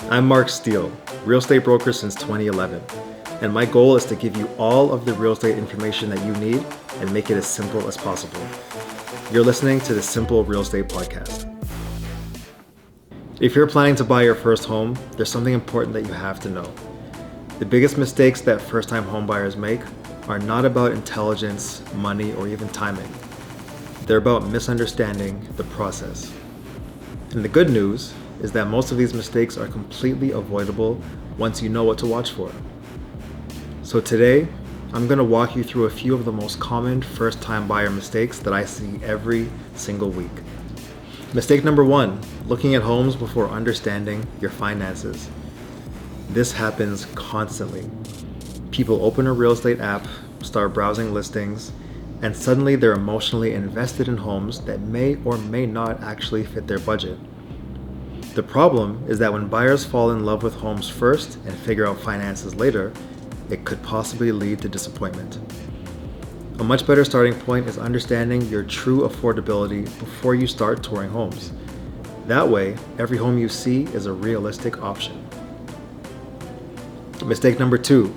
I'm Mark Steele, real estate broker since 2011, and my goal is to give you all of the real estate information that you need and make it as simple as possible. You're listening to the Simple Real Estate Podcast. If you're planning to buy your first home, there's something important that you have to know. The biggest mistakes that first-time homebuyers make are not about intelligence, money, or even timing. They're about misunderstanding the process. And the good news is that most of these mistakes are completely avoidable once you know what to watch for. So today, I'm going to walk you through a few of the most common first-time buyer mistakes that I see every single week. Mistake number 1, looking at homes before understanding your finances. This happens constantly. People open a real estate app, start browsing listings, and suddenly they're emotionally invested in homes that may or may not actually fit their budget. The problem is that when buyers fall in love with homes first and figure out finances later, it could possibly lead to disappointment. A much better starting point is understanding your true affordability before you start touring homes. That way, every home you see is a realistic option. Mistake number 2,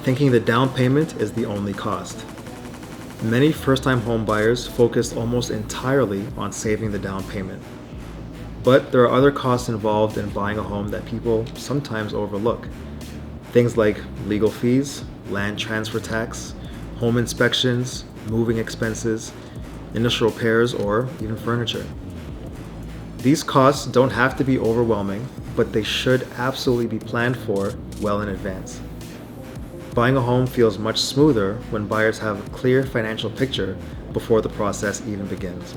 thinking the down payment is the only cost. Many first-time home buyers focus almost entirely on saving the down payment. But there are other costs involved in buying a home that people sometimes overlook. Things like legal fees, land transfer tax, home inspections, moving expenses, initial repairs, or even furniture. These costs don't have to be overwhelming, but they should absolutely be planned for well in advance. Buying a home feels much smoother when buyers have a clear financial picture before the process even begins.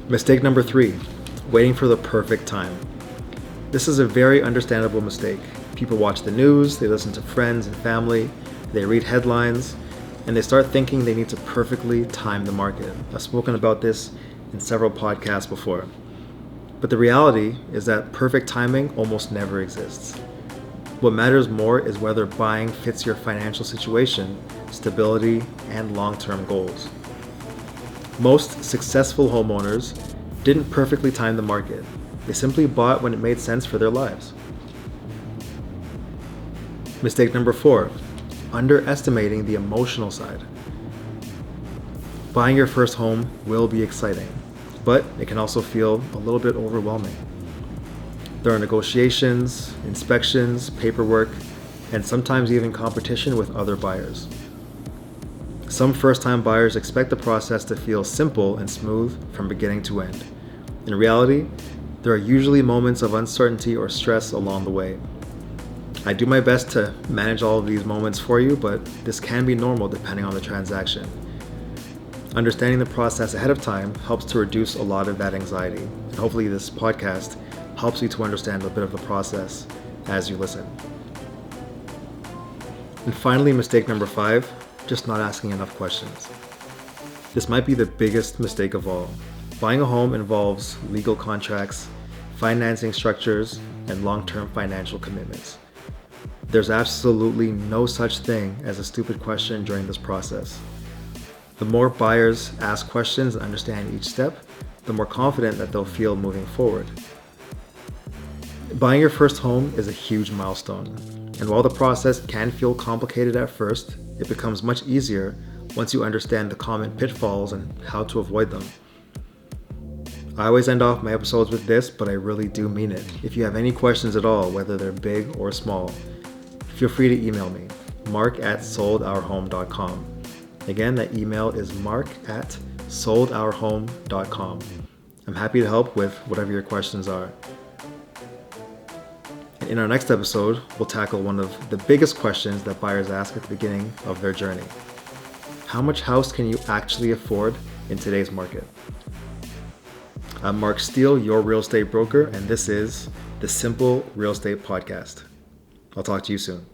Mistake number 3, waiting for the perfect time. This is a very understandable mistake. People watch the news, they listen to friends and family, they read headlines, and they start thinking they need to perfectly time the market. I've spoken about this in several podcasts before. But the reality is that perfect timing almost never exists. What matters more is whether buying fits your financial situation, stability, and long-term goals. Most successful homeowners didn't perfectly time the market. They simply bought when it made sense for their lives. Mistake number 4, underestimating the emotional side. Buying your first home will be exciting, but it can also feel a little bit overwhelming. There are negotiations, inspections, paperwork, and sometimes even competition with other buyers. Some first-time buyers expect the process to feel simple and smooth from beginning to end. In reality, there are usually moments of uncertainty or stress along the way. I do my best to manage all of these moments for you, but this can be normal depending on the transaction. Understanding the process ahead of time helps to reduce a lot of that anxiety, and hopefully this podcast helps you to understand a bit of the process as you listen. And finally, mistake number 5, just not asking enough questions. This might be the biggest mistake of all. Buying a home involves legal contracts, financing structures, and long-term financial commitments. There's absolutely no such thing as a stupid question during this process. The more buyers ask questions and understand each step, the more confident that they'll feel moving forward. Buying your first home is a huge milestone, and while the process can feel complicated at first, it becomes much easier once you understand the common pitfalls and how to avoid them. I always end off my episodes with this, but I really do mean it. If you have any questions at all, whether they're big or small, feel free to email me, mark@soldourhome.com. Again, that email is mark@soldourhome.com. I'm happy to help with whatever your questions are. In our next episode, we'll tackle one of the biggest questions that buyers ask at the beginning of their journey. How much house can you actually afford in today's market? I'm Mark Steele, your real estate broker, and this is the Simple Real Estate Podcast. I'll talk to you soon.